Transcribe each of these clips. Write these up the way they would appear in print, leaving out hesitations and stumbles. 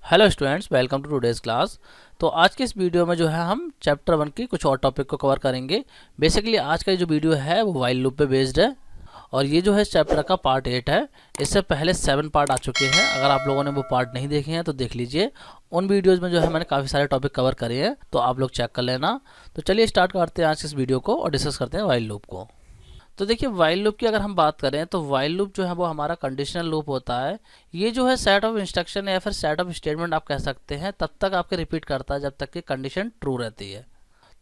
Hello students, welcome to today's class. तो आज के इस वीडियो में जो है हम चैप्टर 1 की कुछ और टॉपिक को कवर करेंगे। बेसिकली आज का जो वीडियो है वो वाइल लूप पे बेस्ड है और ये जो है चैप्टर का पार्ट 8 है। इससे पहले 7 पार्ट आ चुके हैं। अगर आप लोगों ने वो पार्ट नहीं देखे हैं तो देख लीजिए। उन वीडियोज़ में जो है मैंने काफ़ी सारे टॉपिक कवर करे हैं, तो आप लोग चेक कर लेना। तो चलिए स्टार्ट करते हैं आज के इस वीडियो को और डिस्कस करते हैं वाइल लूप को। तो देखिए, वाइल लूप की अगर हम बात करें तो वाइल लूप जो है वो हमारा कंडीशनल लूप होता है। ये जो है सेट ऑफ इंस्ट्रक्शन या फिर सेट ऑफ स्टेटमेंट आप कह सकते हैं, तब तक आपके रिपीट करता है जब तक कि कंडीशन ट्रू रहती है।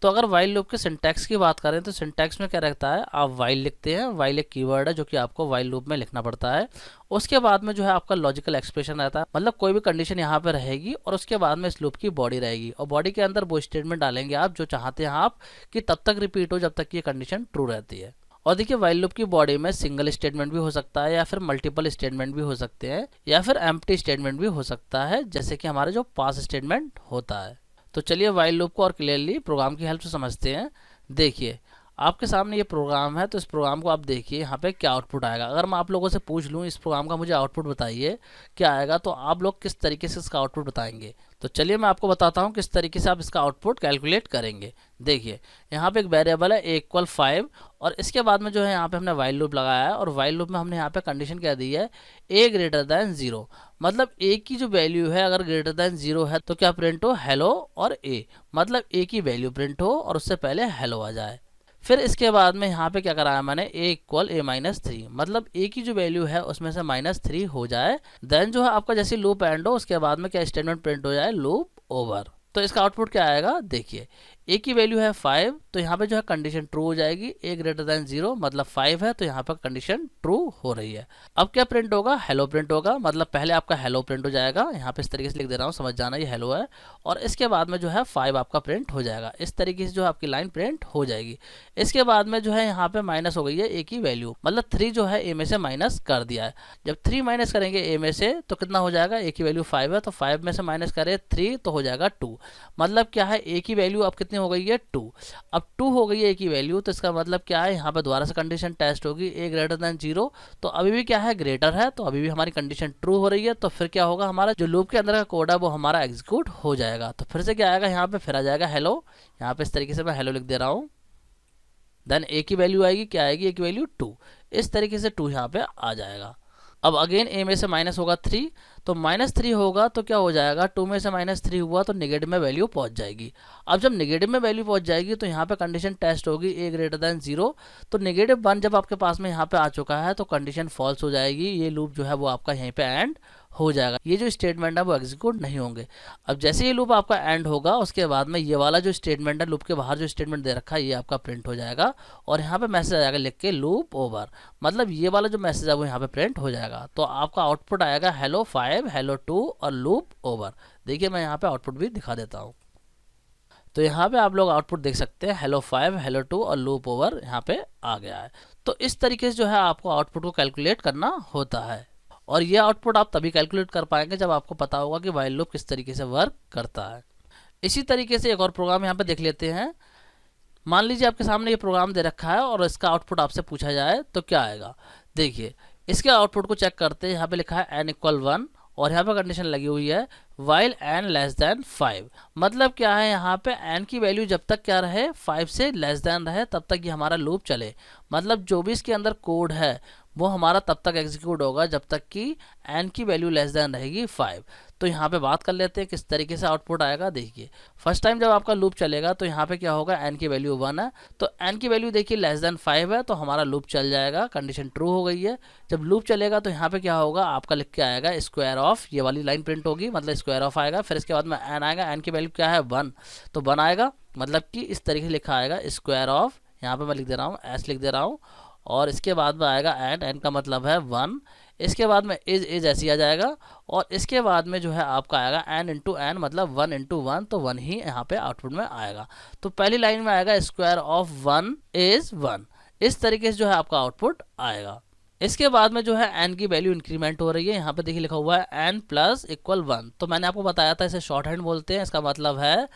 तो अगर वाइल लूप के सिंटैक्स की बात करें तो सिंटैक्स में क्या रहता है, आप वाइल लिखते हैं। वाइल एक कीवर्ड है जो कि आपको वाइल लूप में लिखना पड़ता है। उसके बाद में जो है आपका लॉजिकल एक्सप्रेशन रहता है, मतलब कोई भी कंडीशन यहाँ पे रहेगी और उसके बाद में इस लूप की बॉडी रहेगी और बॉडी के अंदर वो स्टेटमेंट डालेंगे आप जो चाहते हैं आप कि तब तक रिपीट हो जब तक कि ये कंडीशन ट्रू रहती है। और देखिए, वाइल लूप की बॉडी में सिंगल स्टेटमेंट भी हो सकता है या फिर मल्टीपल स्टेटमेंट भी हो सकते हैं या फिर एम्प्टी स्टेटमेंट भी हो सकता है, जैसे कि हमारे जो पास स्टेटमेंट होता है। तो चलिए वाइल लूप को और क्लियरली प्रोग्राम की हेल्प से समझते हैं। देखिए, आपके सामने ये प्रोग्राम है, तो इस प्रोग्राम को आप देखिए यहाँ पे क्या आउटपुट आएगा। अगर मैं आप लोगों से पूछ लूँ इस प्रोग्राम का मुझे आउटपुट बताइए क्या आएगा, तो आप लोग किस तरीके से इसका आउटपुट बताएंगे। तो चलिए मैं आपको बताता हूँ किस तरीके से आप इसका आउटपुट कैलकुलेट करेंगे। देखिए, यहाँ पे एक वेरिएबल है a=5 और इसके बाद में जो है यहाँ पे हमने वाइल लूप लगाया है और वाइल लूप में हमने यहाँ पे कंडीशन क्या दी है, a>0। मतलब a की जो वैल्यू है अगर >0 है तो क्या प्रिंट हो, हेलो, और a मतलब a की वैल्यू प्रिंट हो और उससे पहले हेलो आ जाए। फिर इसके बाद में यहाँ पे क्या कराया मैंने, a=a-3, मतलब a की जो वैल्यू है उसमें से -3 हो जाए। देन जो है आपका जैसे लूप एंड हो उसके बाद में क्या स्टेटमेंट प्रिंट हो जाए, लूप ओवर। तो इसका आउटपुट क्या आएगा, देखिए a की वैल्यू है 5, तो यहाँ पे जो है कंडीशन ट्रू हो जाएगी। a>0 मतलब 5 है तो यहाँ पर कंडीशन ट्रू हो रही है। अब क्या प्रिंट होगा, हेलो प्रिंट होगा। मतलब पहले आपका हेलो प्रिंट हो जाएगा, यहाँ पे इस तरीके से लिख दे रहा हूँ, समझ जाना ये हेलो है। और इसके बाद में जो है 5 आपका प्रिंट हो जाएगा। इस तरीके से जो आपकी लाइन प्रिंट हो जाएगी। इसके बाद में जो है यहाँ पे माइनस हो गई है a की वैल्यू, मतलब 3 जो है a में से माइनस कर दिया है। जब 3 माइनस करेंगे a में से तो कितना हो जाएगा, a की वैल्यू 5 है तो 5 में से माइनस करें 3 तो हो जाएगा 2। मतलब क्या है, a की वैल्यू अब कितनी हो गई है, 2। अब 2 हो गई है a की वैल्यू, तो इसका मतलब क्या है, यहाँ पे दोबारा से कंडीशन टेस्ट होगी, a>0। तो अभी भी क्या है, ग्रेटर है, तो अभी भी हमारी कंडीशन ट्रू हो रही है। तो फिर क्या होगा, हमारा जो लूप के अंदर का कोड है वो हमारा एग्जीक्यूट हो जाएगा। तो फिर से क्या आएगा, यहाँ पे फिर आ जाएगा हेलो। यहाँ पे इस तरीके से मैं हेलो लिख दे रहा हूँ। देन a की वैल्यू आएगी, क्या आएगी, a की वैल्यू 2। इस तरीके से 2 यहाँ पे आ जाएगा। अब अगेन a में से माइनस होगा 3, तो -3 होगा तो क्या हो जाएगा, 2 में से -3 हुआ तो नेगेटिव में वैल्यू पहुंच जाएगी। अब जब नेगेटिव में वैल्यू पहुंच जाएगी तो यहाँ पे कंडीशन टेस्ट होगी, a>0। तो -1 जब आपके पास में यहाँ पे आ चुका है तो कंडीशन फॉल्स हो जाएगी। ये लूप जो है वो आपका यहीं पे एंड हो जाएगा। ये जो स्टेटमेंट है वो एग्जीक्यूट नहीं होंगे। अब जैसे ये लूप आपका एंड होगा उसके बाद में ये वाला जो स्टेटमेंट है, लूप के बाहर जो स्टेटमेंट दे रखा है, ये आपका प्रिंट हो जाएगा और यहाँ पे मैसेज आ जाएगा लिख के लूप ओवर। मतलब ये वाला जो मैसेज है वो यहाँ पे प्रिंट हो जाएगा। तो आपका आउटपुट आएगा हेलो 5, हेलो 2 और लूप ओवर। देखिए मैं यहाँ पे आउटपुट भी दिखा देता हूँ। तो यहाँ पे आप लोग आउटपुट देख सकते हैं, हेलो 5, हेलो 2 और लूप ओवर यहाँ पे आ गया है। तो इस तरीके से जो है आपको आउटपुट को कैलकुलेट करना होता है और ये आउटपुट आप तभी कैलकुलेट कर पाएंगे जब आपको पता होगा कि वाइल लूप किस तरीके से वर्क करता है। इसी तरीके से एक और प्रोग्राम यहाँ पे देख लेते हैं। मान लीजिए आपके सामने ये प्रोग्राम दे रखा है और इसका आउटपुट आपसे पूछा जाए तो क्या आएगा। देखिए, इसके आउटपुट को चेक करते हैं। यहाँ पे लिखा है n=1 और यहाँ पे कंडीशन लगी हुई है वाइल n<5। मतलब क्या है, यहाँ पे n की वैल्यू जब तक क्या रहे, 5 से लेस देन रहे, तब तक ये हमारा लूप चले। मतलब जो भी इसके अंदर कोड है वो हमारा तब तक एग्जीक्यूट होगा जब तक कि n की वैल्यू लेस देन रहेगी 5। तो यहाँ पे बात कर लेते हैं किस तरीके से आउटपुट आएगा। देखिए, फर्स्ट टाइम जब आपका लूप चलेगा तो यहाँ पे क्या होगा, n की वैल्यू 1 है, तो n की वैल्यू देखिए लेस देन 5 है तो हमारा लूप चल जाएगा, कंडीशन ट्रू हो गई है। जब लूप चलेगा तो यहाँ पे क्या होगा, आपका लिख के आएगा स्क्वायर ऑफ, ये वाली लाइन प्रिंट होगी, मतलब स्क्वायर ऑफ आएगा। फिर इसके बाद में n आएगा, n की वैल्यू क्या है 1, तो 1 आएगा। मतलब कि इस तरीके से लिखा आएगा स्क्वायर ऑफ, यहाँ पे मैं लिख दे रहा हूँ, s लिख दे रहा हूँ, और इसके बाद में आएगा n का मतलब है 1। इसके बाद में इज ऐसी आ जाएगा और इसके बाद में जो है आपका आएगा n मतलब 1 तो 1 ही यहाँ पे आउटपुट में आएगा। तो पहली लाइन में आएगा स्क्वायर ऑफ 1 इज 1। इस तरीके से जो है आपका आउटपुट आएगा। इसके बाद में जो है n की वैल्यू इंक्रीमेंट हो रही है। यहाँ पे देखिए लिखा हुआ है n+1। तो मैंने आपको बताया था इसे शॉर्ट हैंड बोलते हैं। इसका मतलब है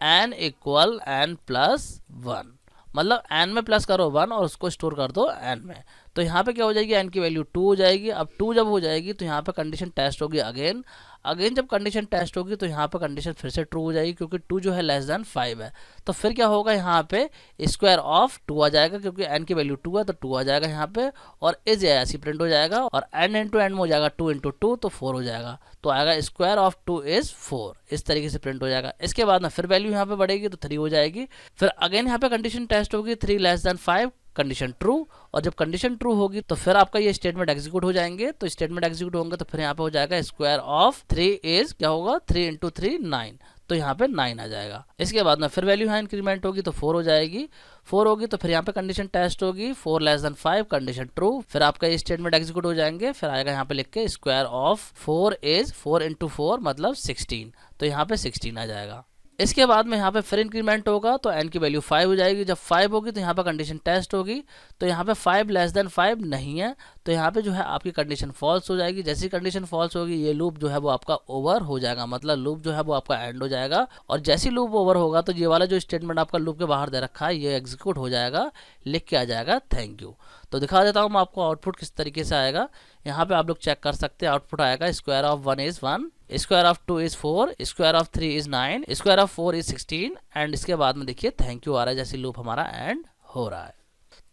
n=n+1, मतलब n में प्लस करो 1 और उसको स्टोर कर दो n में। तो यहाँ पे क्या हो जाएगी, n की वैल्यू 2 हो जाएगी। अब 2 जब हो जाएगी तो यहाँ पे कंडीशन टेस्ट होगी अगेन। अगेन जब कंडीशन टेस्ट होगी तो यहाँ पे कंडीशन फिर से ट्रू हो जाएगी, क्योंकि 2 जो है लेस देन 5 है। तो फिर क्या होगा, यहाँ पे स्क्वायर ऑफ 2 आ जाएगा, क्योंकि n की वैल्यू 2 है तो 2 आ जाएगा यहाँ पे, और इज ऐसी प्रिंट हो जाएगा, और n इंटू एन में हो जाएगा 2 इंटू 2 तो 4 हो जाएगा। तो आएगा स्क्वायर ऑफ 2 इज 4, इस तरीके से प्रिंट हो जाएगा। इसके बाद में फिर वैल्यू यहाँ पे बढ़ेगी तो 3 हो जाएगी। फिर अगेन यहाँ पे कंडीशन टेस्ट होगी 3 लेस देन 5, कंडीशन ट्रू, और जब कंडीशन ट्रू होगी तो फिर आपका ये स्टेटमेंट एग्जीक्यूट हो जाएंगे। तो स्टेटमेंट एग्जीक्यूट होंगे तो फिर यहाँ पे हो जाएगा स्क्वायर ऑफ 3 इज क्या होगा 3 इंटू 3 9, तो यहाँ पे 9 आ जाएगा। इसके बाद में फिर वैल्यू यहाँ इंक्रीमेंट होगी तो 4 हो जाएगी। 4 होगी तो फिर यहाँ पे कंडीशन टेस्ट होगी 4 लेस देन 5, कंडीशन ट्रू, फिर आपका ये स्टेटमेंट एग्जीक्यूट हो जाएंगे। फिर आएगा यहाँ पे लिख के स्क्वायर ऑफ 4 इज 4 इंटू 4 मतलब 16, तो यहाँ पे 16 आ जाएगा। इसके बाद में यहाँ पे फिर इंक्रीमेंट होगा तो n की वैल्यू 5 हो जाएगी। जब 5 होगी तो यहाँ पे कंडीशन टेस्ट होगी, तो यहाँ पे 5 लेस देन 5 नहीं है, तो यहाँ पे जो है आपकी कंडीशन फॉल्स हो जाएगी। जैसी कंडीशन फॉल्स होगी ये लूप जो है वो आपका ओवर हो जाएगा, मतलब लूप जो है वो आपका एंड हो जाएगा। और जैसी लूप ओवर होगा तो ये वाला जो स्टेटमेंट आपका लूप के बाहर दे रखा है ये एग्जीक्यूट हो जाएगा, लिख के आ जाएगा थैंक यू। तो दिखा देता हूँ मैं आपको आउटपुट किस तरीके से आएगा। यहाँ पे आप लोग चेक कर सकते हैं, आउटपुट आएगा square of 1 is 1, square of 2 is 4, square of 3 is 9, square of 4 is 16, and इसके बाद में देखिए थैंक यू आ रहा है, जैसे लूप हमारा एंड हो रहा है।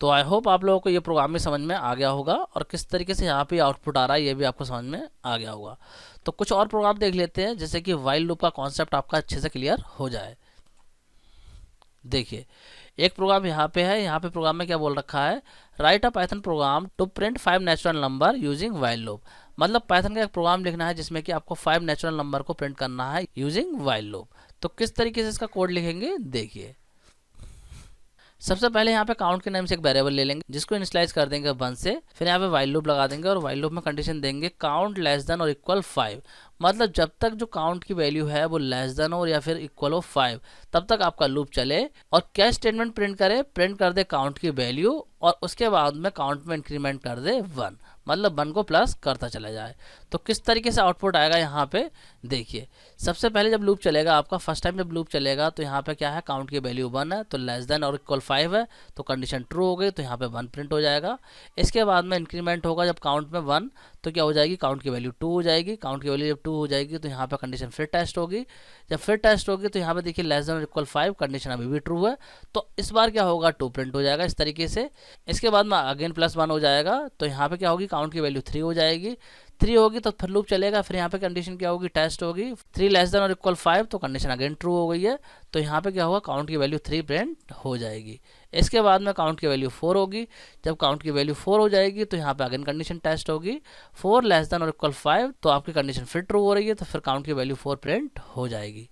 तो आई होप आप लोगों को ये प्रोग्राम में समझ में आ गया होगा, और किस तरीके से यहाँ पे आउटपुट आ रहा है ये भी आपको समझ में आ गया होगा। तो कुछ और प्रोग्राम देख लेते हैं, जैसे कि व्हाइल लूप का कॉन्सेप्ट आपका अच्छे से क्लियर हो जाए। देखिए एक प्रोग्राम यहाँ पे है, यहाँ पे प्रोग्राम में क्या बोल रखा है, write a Python program to print 5 natural number using while loop. मतलब पाइथन का एक प्रोग्राम लिखना है जिसमें कि आपको 5 नेचुरल नंबर को प्रिंट करना है यूजिंग व्हाइल लूप। तो किस तरीके से इसका कोड लिखेंगे देखिए। सबसे पहले यहाँ पे काउंट के नाम से एक वेरिएबल ले लेंगे जिसको इनिशियलाइज कर देंगे 1 से, फिर यहाँ पे व्हाइल लूप लगा देंगे और व्हाइल लूप में कंडीशन देंगे काउंट लेस देन और इक्वल 5, मतलब जब तक जो काउंट की वैल्यू है वो लेस देन हो या फिर इक्वल हो 5 तब तक आपका लूप चले। और क्या स्टेटमेंट प्रिंट करे, प्रिंट कर दे काउंट की वैल्यू और उसके बाद में काउंट में इंक्रीमेंट कर दे 1, मतलब 1 को प्लस करता चला जाए। तो किस तरीके से आउटपुट आएगा यहाँ पे देखिए। सबसे पहले जब लूप चलेगा आपका फर्स्ट टाइम जब लूप चलेगा तो यहाँ पे क्या है, काउंट की वैल्यू 1 है तो लेस देन और इक्वल 5 है, तो कंडीशन ट्रू हो गई तो यहाँ पे 1 प्रिंट हो जाएगा। इसके बाद में इंक्रीमेंट होगा जब काउंट में 1 तो क्या हो जाएगी, काउंट की वैल्यू 2 हो जाएगी। काउंट की वैल्यू जब 2 हो जाएगी तो यहाँ पे कंडीशन फिर टेस्ट होगी। जब फिर टेस्ट होगी तो यहाँ पे देखिए लेस देन और इक्वल 5, कंडीशन अभी भी ट्रू है, तो इस बार क्या होगा 2 प्रिंट हो जाएगा इस तरीके से। इसके बाद में अगेन +1 हो जाएगा तो यहाँ पे क्या होगी, काउंट की वैल्यू 3 हो जाएगी। 3 होगी तो फिर लूप चलेगा, फिर यहाँ पे कंडीशन क्या होगी, टेस्ट होगी 3 लेस देन और इक्वल 5, तो कंडीशन अगेन ट्रू हो गई है, तो यहाँ पे क्या होगा, काउंट की वैल्यू 3 प्रिंट हो जाएगी। इसके बाद में काउंट की वैल्यू 4 होगी। जब काउंट की वैल्यू 4 हो जाएगी तो यहाँ पे अगेन कंडीशन टेस्ट होगी 4 लेस देन और इक्वल 5, तो आपकी कंडीशन फिर ट्रू हो रही है, तो फिर काउंट की वैल्यू 4 प्रिंट हो जाएगी।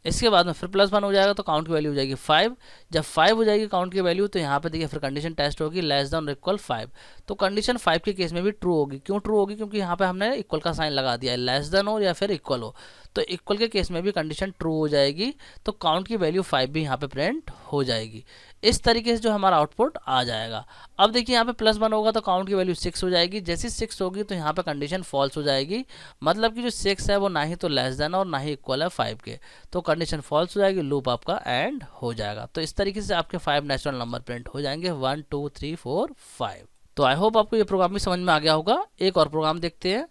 इसके बाद में फिर +1 हो जाएगा तो काउंट की वैल्यू हो जाएगी 5। जब 5 हो जाएगी काउंट की वैल्यू तो यहाँ पे देखिए फिर कंडीशन टेस्ट होगी लेस देन और इक्वल 5, तो कंडीशन 5 के केस में भी ट्रू होगी। क्यों ट्रू होगी, क्योंकि यहाँ पे हमने इक्वल का साइन लगा दिया है, लेस देन हो या फिर इक्वल हो, तो इक्वल के केस में भी कंडीशन ट्रू हो जाएगी, तो काउंट की वैल्यू 5 भी यहाँ पे प्रिंट हो जाएगी। इस तरीके से जो हमारा आउटपुट आ जाएगा। अब देखिए यहाँ पे +1 होगा तो काउंट की वैल्यू 6 हो जाएगी। जैसी 6 होगी तो यहाँ पे कंडीशन फॉल्स हो जाएगी, मतलब कि जो 6 है वो ना ही तो लेस देन और ना ही इक्वल है 5 के, तो कंडीशन फॉल्स हो जाएगी, लूप आपका एंड हो जाएगा। तो इस तरीके से आपके 5 नेचुरल नंबर प्रिंट हो जाएंगे 1 2 3 4 5। तो आई होप आपको ये प्रोग्राम भी समझ में आ गया होगा। एक और प्रोग्राम देखते हैं।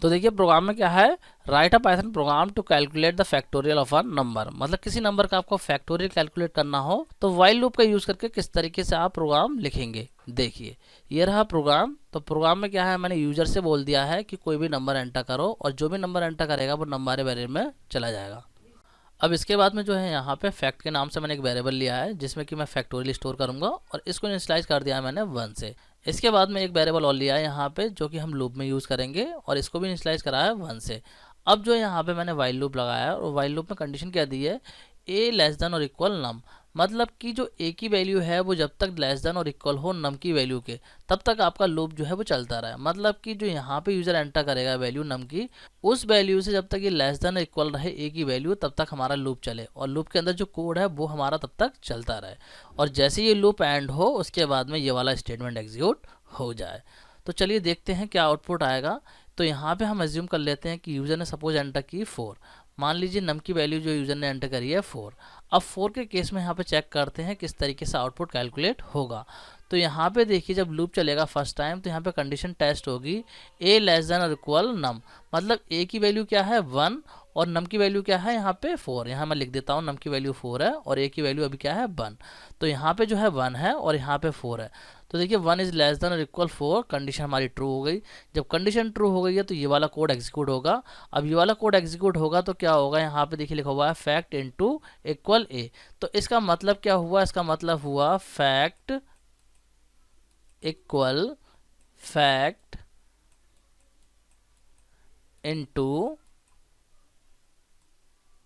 तो देखिए प्रोग्राम में क्या है, write a Python program to calculate the factorial of a number, मतलब किसी नंबर का आपको फैक्टोरियल कैलकुलेट करना हो तो व्हाइल लूप का यूज करके किस तरीके से आप प्रोग्राम लिखेंगे देखिए। ये रहा प्रोग्राम। तो प्रोग्राम में क्या है, मैंने यूजर से बोल दिया है कि कोई भी नंबर एंटर करो और जो भी नंबर एंटर करेगा वो नंबर वेरिएबल में चला जाएगा। अब इसके बाद में जो है यहाँ पे फैक्ट के नाम से मैंने एक वेरिएबल लिया है जिसमें कि मैं फैक्टोरियल स्टोर करूँगा और इसको इनिशियलाइज कर दिया है मैंने 1 से। इसके बाद में एक वेरिएबल और लिया है यहाँ पे जो कि हम लूप में यूज़ करेंगे और इसको भी इनिशियलाइज करा है 1 से। अब जो यहाँ पे मैंने व्हाइल लूप लगाया है और व्हाइल लूप में कंडीशन क्या दी है, ए लेस देन और इक्वल नम, मतलब कि जो ए की वैल्यू है वो जब तक लेस देन और इक्वल हो नम की वैल्यू के तब तक आपका लूप जो है वो चलता रहे। मतलब कि जो यहाँ पे यूज़र एंटर करेगा वैल्यू नम की, उस वैल्यू से जब तक ये लेस देन और इक्वल रहे ए की वैल्यू तब तक हमारा लूप चले और लूप के अंदर जो कोड है वो हमारा तब तक चलता रहे। और जैसे ये लूप एंड हो उसके बाद में ये वाला स्टेटमेंट एग्जीक्यूट हो जाए। तो चलिए देखते हैं क्या आउटपुट आएगा। तो यहाँ पे हम एज्यूम कर लेते हैं कि यूज़र ने सपोज एंटर की 4, मान लीजिए नम की वैल्यू जो यूज़र ने एंटर करी है 4। अब 4 के केस में यहाँ पे चेक करते हैं किस तरीके से आउटपुट कैलकुलेट होगा। तो यहाँ पे देखिए जब लूप चलेगा फर्स्ट टाइम तो यहाँ पे कंडीशन टेस्ट होगी a लेस देन और इक्वल नम, मतलब a की वैल्यू क्या है 1 और नम की वैल्यू क्या है यहाँ पे 4। यहाँ मैं लिख देता हूँ नम की वैल्यू 4 है और a की वैल्यू अभी क्या है 1। तो यहाँ पे जो है 1 है और यहाँ पे 4 है। तो देखिए 1 इज लेस देन और इक्वल 4, कंडीशन हमारी ट्रू हो गई। जब कंडीशन ट्रू हो गई है तो ये वाला कोड एग्जीक्यूट होगा। अब ये वाला कोड एग्जीक्यूट होगा तो क्या होगा, यहाँ पे देखिए लिखा हुआ है फैक्ट इनटू इक्वल a। तो इसका मतलब क्या हुआ, इसका मतलब हुआ फैक्ट इक्वल फैक्ट इनटू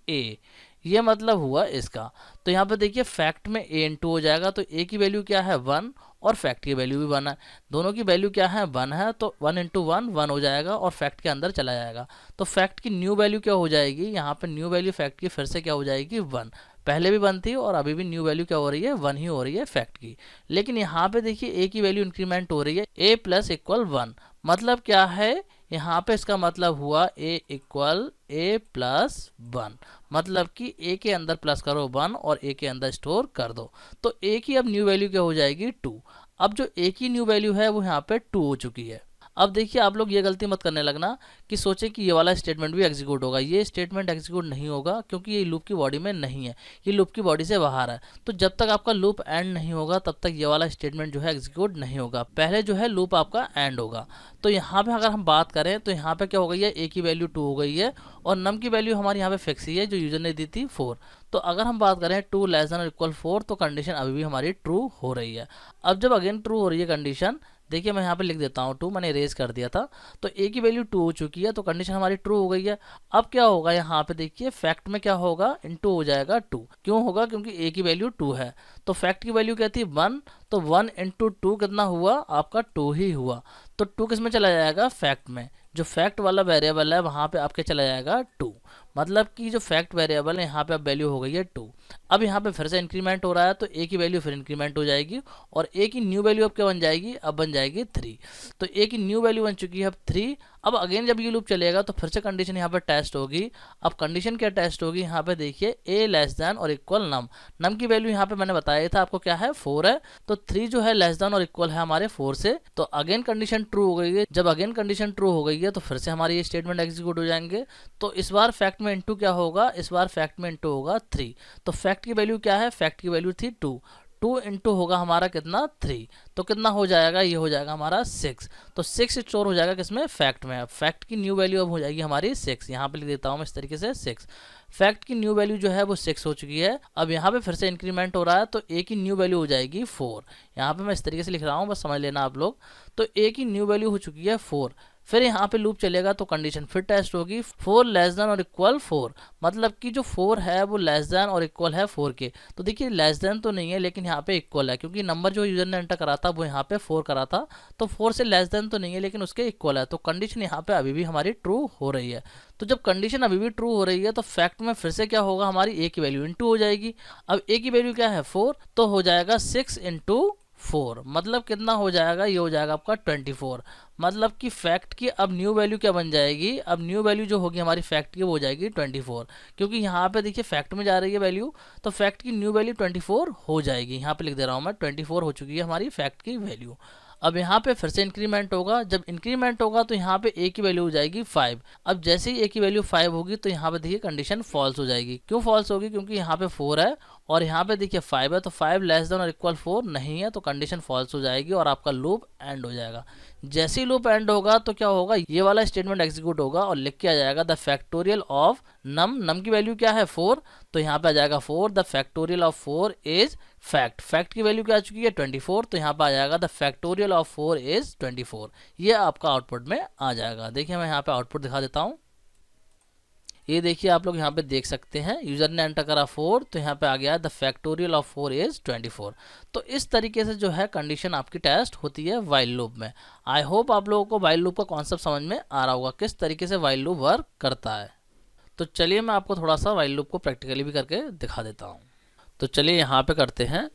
ए, ये मतलब हुआ इसका। तो यहाँ पे देखिए फैक्ट में a इंटू हो जाएगा, तो a की वैल्यू क्या है 1 और फैक्ट की वैल्यू भी 1 है, दोनों की वैल्यू क्या है 1 है, तो 1 इंटू 1 1 हो जाएगा और फैक्ट के अंदर चला जाएगा। तो फैक्ट की न्यू वैल्यू क्या हो जाएगी, यहाँ पे न्यू वैल्यू फैक्ट की फिर से क्या हो जाएगी 1, पहले भी 1 थी और अभी भी न्यू वैल्यू क्या हो रही है 1 ही हो रही है फैक्ट की। लेकिन यहाँ पे देखिए a की वैल्यू इंक्रीमेंट हो रही है a प्लस इक्वल 1, मतलब क्या है यहाँ पे, इसका मतलब हुआ a इक्वल a प्लस 1, मतलब कि a के अंदर प्लस करो 1 और a के अंदर स्टोर कर दो। तो a की अब न्यू वैल्यू क्या हो जाएगी 2। अब जो a की न्यू वैल्यू है वो यहाँ पे 2 हो चुकी है। अब देखिए आप लोग ये गलती मत करने लगना कि सोचे कि ये वाला स्टेटमेंट भी एग्जीक्यूट होगा। ये स्टेटमेंट एग्जीक्यूट नहीं होगा क्योंकि ये लूप की बॉडी में नहीं है, ये लूप की बॉडी से बाहर है। तो जब तक आपका लूप एंड नहीं होगा तब तक ये वाला स्टेटमेंट जो है एग्जीक्यूट नहीं होगा, पहले जो है लूप आपका एंड होगा। तो यहाँ पे अगर हम बात करें तो यहाँ पे क्या हो गई है, a की वैल्यू 2 हो गई है और नम की वैल्यू हमारी यहाँ पे फिक्स ही है जो यूजर ने दी थी 4। तो अगर हम बात करें 2 लेस देन और इक्वल 4 तो कंडीशन अभी भी हमारी ट्रू हो रही है। अब जब अगेन ट्रू हो रही है कंडीशन, देखिए मैं यहाँ पे लिख देता हूँ 2, मैंने इरेज कर दिया था। तो a की वैल्यू 2 हो चुकी है तो कंडीशन हमारी ट्रू हो गई है। अब क्या होगा, यहाँ पे देखिए फैक्ट में क्या होगा, इनटू हो जाएगा 2। क्यों होगा, क्योंकि a की वैल्यू 2 है तो फैक्ट की वैल्यू क्या थी 1, तो 1 इंटू 2 कितना हुआ आपका 2 ही हुआ। तो 2 किस में चला जाएगा, फैक्ट में। जो फैक्ट वाला वेरिएबल है वहाँ पे आपके चला जाएगा 2, मतलब कि जो फैक्ट वेरिएबल है यहाँ पे अब वैल्यू हो गई है 2। अब यहाँ पे फिर से इंक्रीमेंट हो रहा है तो a की वैल्यू फिर इंक्रीमेंट हो जाएगी और a की न्यू वैल्यू अब क्या बन जाएगी, अब बन जाएगी 3। तो a की न्यू वैल्यू बन चुकी है अब 3। अब अगेन जब ये लूप चलेगा तो फिर से कंडीशन यहाँ पे टेस्ट होगी। अब कंडीशन क्या टेस्ट होगी, यहाँ पे देखिए a लेस देन और इक्वल नम, नम की वैल्यू यहाँ पे मैंने बताया था आपको क्या है 4 है, तो 3 जो है लेस देन और इक्वल है हमारे 4 से। तो अगेन कंडीशन ट्रू हो गई है। जब अगेन कंडीशन ट्रू हो गई है तो फिर से हमारे ये स्टेटमेंट एग्जीक्यूट हो जाएंगे। तो इस बार फैक्ट में इंटू क्या होगा, इस बार फैक्ट में इंटू होगा 3। तो फैक्ट की वैल्यू क्या है, फैक्ट की वैल्यू थी 2, 2 इंटू होगा हमारा कितना 3, तो कितना हो जाएगा, ये हो जाएगा हमारा 6। तो 6 स्टोर हो जाएगा किसमें, फैक्ट में। अब फैक्ट की न्यू वैल्यू अब हो जाएगी हमारी 6, यहाँ पे लिख देता हूँ मैं इस तरीके से 6। फैक्ट की न्यू वैल्यू जो है वो 6 हो चुकी है। अब यहाँ पे फिर से इंक्रीमेंट हो रहा है तो a की न्यू वैल्यू हो जाएगी 4। यहाँ पे मैं इस तरीके से लिख रहा हूँ, बस समझ लेना आप लोग। तो a की न्यू वैल्यू हो चुकी है 4। फिर यहाँ पे लूप चलेगा तो कंडीशन फिर टेस्ट होगी 4 लेस देन और इक्वल 4, मतलब कि जो 4 है वो लेस देन और इक्वल है 4 के। तो देखिए लेस देन तो नहीं है लेकिन यहाँ पे इक्वल है, क्योंकि नंबर जो यूजर ने एंटर करा था वो यहाँ पे 4 करा था, तो 4 से लेस देन तो नहीं है लेकिन उसके इक्वल है। तो कंडीशन यहाँ पे अभी भी हमारी ट्रू हो रही है। तो जब कंडीशन अभी भी ट्रू हो रही है तो फैक्ट में फिर से क्या होगा, हमारी a की वैल्यू इंटू हो जाएगी। अब a की वैल्यू क्या है 4, तो हो जाएगा 6 इंटू 4, मतलब कितना हो जाएगा, ये हो जाएगा आपका 24। मतलब कि फैक्ट की अब न्यू वैल्यू क्या बन जाएगी, अब न्यू वैल्यू जो होगी हमारी फैक्ट की वो हो जाएगी 24, क्योंकि यहाँ पे देखिए फैक्ट में जा रही है वैल्यू, तो फैक्ट की न्यू वैल्यू 24 हो जाएगी। यहाँ पे लिख दे रहा हूँ मैं 24 हो चुकी है हमारी फैक्ट की वैल्यू। अब यहाँ पे फिर से इंक्रीमेंट होगा, जब इंक्रीमेंट होगा तो यहाँ पे a की वैल्यू हो जाएगी 5। अब जैसे ही a की वैल्यू 5 होगी तो यहाँ पे देखिए कंडीशन फॉल्स हो जाएगी। क्यों फॉल्स होगी, क्योंकि यहाँ पे 4 है और यहाँ पे देखिए 5 है, तो 5 लेस देन और इक्वल 4 नहीं है, तो कंडीशन फॉल्स हो जाएगी और आपका लूप एंड हो जाएगा। जैसे ही लूप एंड होगा तो क्या होगा, ये वाला स्टेटमेंट एग्जीक्यूट होगा और लिख के आ जाएगा द फैक्टोरियल ऑफ नम, नम की वैल्यू क्या है 4, तो यहाँ पे आ जाएगा 4, the factorial of 4 is fact, fact की वैल्यू क्या आ चुकी है 24, तो यहाँ पे आ जाएगा द फैक्टोरियल ऑफ 4 इज 24। ये आपका आउटपुट में आ जाएगा। देखिए मैं यहाँ पे आउटपुट दिखा देता हूँ। ये देखिए आप लोग यहाँ पे देख सकते हैं, यूजर ने एंटर करा 4 तो यहाँ पे आ गया द फैक्टोरियल ऑफ 4 इज 24। तो इस तरीके से जो है कंडीशन आपकी टेस्ट होती है व्हाइल लूप में। आई होप आप लोगों को व्हाइल लूप का कॉन्सेप्ट समझ में आ रहा होगा, किस तरीके से व्हाइल लूप वर्क करता है। तो चलिए मैं आपको थोड़ा सा व्हाइल लूप को प्रैक्टिकली भी करके दिखा देता हूँ। तो चलिए यहाँ पे करते हैं।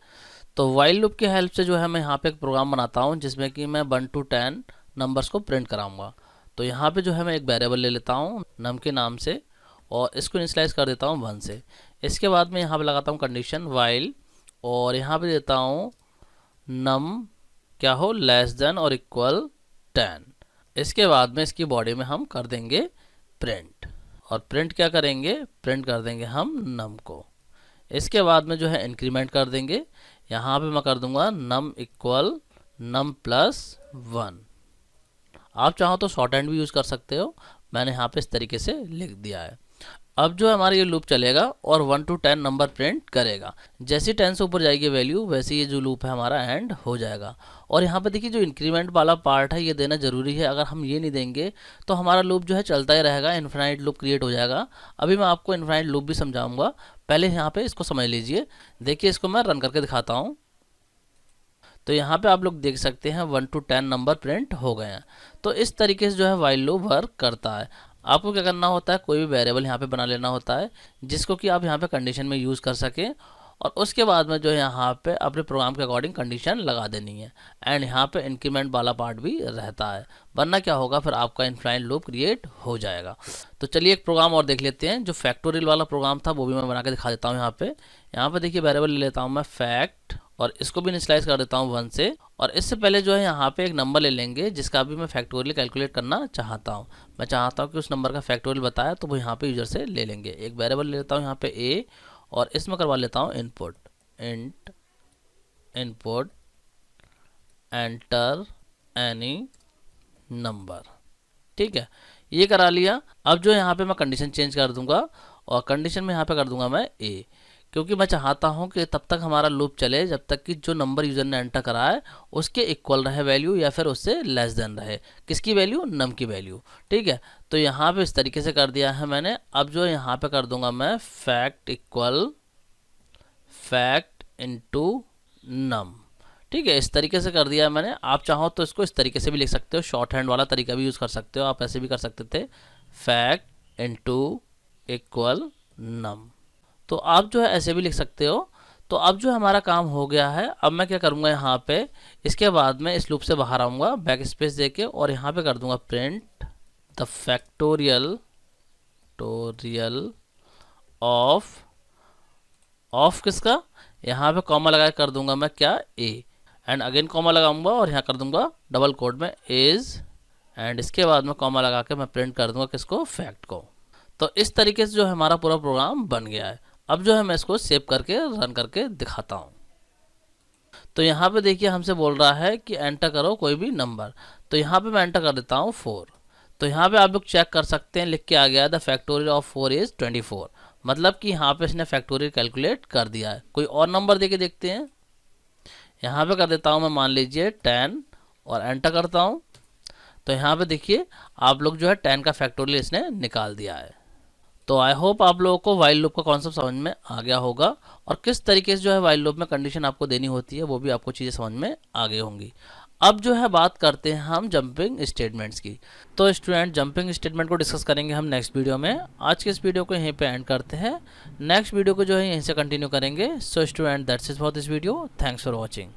तो व्हाइल लूप की हेल्प से जो है मैं यहाँ पे एक प्रोग्राम बनाता हूँ जिसमें कि मैं 1 to 10 नंबर्स को प्रिंट कराऊंगा। तो यहाँ पे जो है मैं एक वेरिएबल ले लेता हूँ नम के नाम से और इसको इनिशियलाइज कर देता हूँ 1 से। इसके बाद मैं यहाँ पे लगाता हूँ कंडीशन व्हाइल और यहाँ पे देता हूँ नम क्या हो, लेस देन और इक्वल 10। इसके बाद में इसकी बॉडी में हम कर देंगे प्रिंट, और प्रिंट क्या करेंगे, प्रिंट कर देंगे हम नम को। इसके बाद में जो है इंक्रीमेंट कर देंगे, यहाँ पे मैं कर दूंगा नम इक्वल नम प्लस 1। आप चाहो तो शॉर्ट हैंड भी यूज़ कर सकते हो, मैंने यहाँ पे इस तरीके से लिख दिया है। अब जो हमारा ये लूप चलेगा और 1 to 10 नंबर प्रिंट करेगा। जैसे 10 से ऊपर जाएगी वैल्यू, वैसे ये जो लूप है हमारा एंड हो जाएगा। और यहाँ पे देखिए जो इंक्रीमेंट वाला पार्ट है ये देना ज़रूरी है, अगर हम ये नहीं देंगे तो हमारा लूप जो है चलता ही रहेगा, इन्फिनाइट लूप क्रिएट हो जाएगा। अभी मैं आपको इन्फिनाइट लूप भी समझाऊंगा, पहले यहाँ पे इसको समझ लीजिए। देखिए इसको मैं रन करके दिखाता हूँ। तो यहाँ पे आप लोग देख सकते हैं 1 to 10 नंबर प्रिंट हो गए हैं। तो इस तरीके से जो है व्हाइल लूप वर्क करता है। आपको क्या करना होता है, कोई भी वेरिएबल यहाँ पे बना लेना होता है जिसको कि आप यहाँ पे कंडीशन में यूज़ कर सकें, और उसके बाद में जो है यहाँ पे अपने प्रोग्राम के अकॉर्डिंग कंडीशन लगा देनी है। एंड यहाँ पे इंक्रीमेंट वाला पार्ट भी रहता है, वरना क्या होगा फिर आपका इनफाइनाइट लूप क्रिएट हो जाएगा। तो चलिए एक प्रोग्राम और देख लेते हैं। जो फैक्टोरियल वाला प्रोग्राम था वो भी मैं बना के दिखा देता हूँ। यहाँ पे देखिए वेरिएबल ले लेता हूँ मैं फैक्ट, और इसको भी इनिशियलाइज कर देता हूँ 1 से। और इससे पहले जो है यहाँ पे एक नंबर ले लेंगे जिसका भी मैं फैक्टोरियल कैलकुलेट करना चाहता हूँ। मैं चाहता हूँ कि उस नंबर का फैक्टोरियल बताया, तो वो यहाँ पे यूजर से ले लेंगे। एक वेरिएबल ले लेता हूँ यहाँ पे a, और इसमें करवा लेता हूँ input, int input enter any number. ठीक है, ये करा लिया। अब जो यहाँ पे मैं कंडीशन चेंज कर दूंगा, और कंडीशन में यहाँ पे कर दूंगा मैं a, क्योंकि मैं चाहता हूं कि तब तक हमारा लूप चले जब तक कि जो नंबर यूज़र ने एंटर करा है उसके इक्वल रहे वैल्यू, या फिर उससे लेस देन रहे। किसकी वैल्यू, नम की वैल्यू। ठीक है, तो यहाँ पे इस तरीके से कर दिया है मैंने। अब जो यहाँ पे कर दूंगा मैं फैक्ट इक्वल फैक्ट इनटू नम। ठीक है, इस तरीके से कर दिया मैंने। आप चाहो तो इसको इस तरीके से भी लिख सकते हो, शॉर्ट हैंड वाला तरीका भी यूज़ कर सकते हो, आप ऐसे भी कर सकते थे, फैक्ट इनटू इक्वल नम। तो आप जो है ऐसे भी लिख सकते हो। तो अब जो हमारा काम हो गया है, अब मैं क्या करूँगा यहाँ पे, इसके बाद में इस लूप से बाहर आऊँगा बैक स्पेस देके, और यहाँ पे कर दूँगा प्रिंट द फैक्टोरियल ऑफ किसका, यहाँ पे कॉमा लगा कर दूंगा मैं क्या, a, एंड अगेन कॉमा लगाऊंगा और यहाँ कर दूंगा डबल कोड में इज, एंड इसके बाद में कॉमा लगा के मैं प्रिंट कर दूंगा किसको, फैक्ट को। तो इस तरीके से जो है हमारा पूरा प्रोग्राम बन गया है। अब जो है मैं इसको सेव करके रन करके दिखाता हूँ। तो यहाँ पे देखिए हमसे बोल रहा है कि एंटर करो कोई भी नंबर, तो यहाँ पे मैं एंटर कर देता हूँ 4। तो यहाँ पे आप लोग चेक कर सकते हैं, लिख के आ गया द फैक्टोरियल ऑफ 4 इज 24, मतलब कि यहाँ पे इसने फैक्टोरियल कैलकुलेट कर दिया है। कोई और नंबर दे के देखते हैं, यहाँ पे कर देता हूँ मैं मान लीजिए 10, और एंटर करता हूँ। तो यहाँ पे देखिए आप लोग जो है 10 का फैक्टोरियल इसने निकाल दिया है। तो आई होप आप लोगों को व्हाइल लूप का कॉन्सेप्ट समझ में आ गया होगा, और किस तरीके से जो है व्हाइल लूप में कंडीशन आपको देनी होती है वो भी आपको चीज़ें समझ में आ गई होंगी। अब जो है बात करते हैं हम जंपिंग स्टेटमेंट्स की। तो स्टूडेंट जंपिंग स्टेटमेंट को डिस्कस करेंगे हम नेक्स्ट वीडियो में। आज के इस वीडियो को यहीं पे एंड करते हैं, नेक्स्ट वीडियो को जो है यहीं से कंटिन्यू करेंगे। So student that's it for this video, thanks for watching.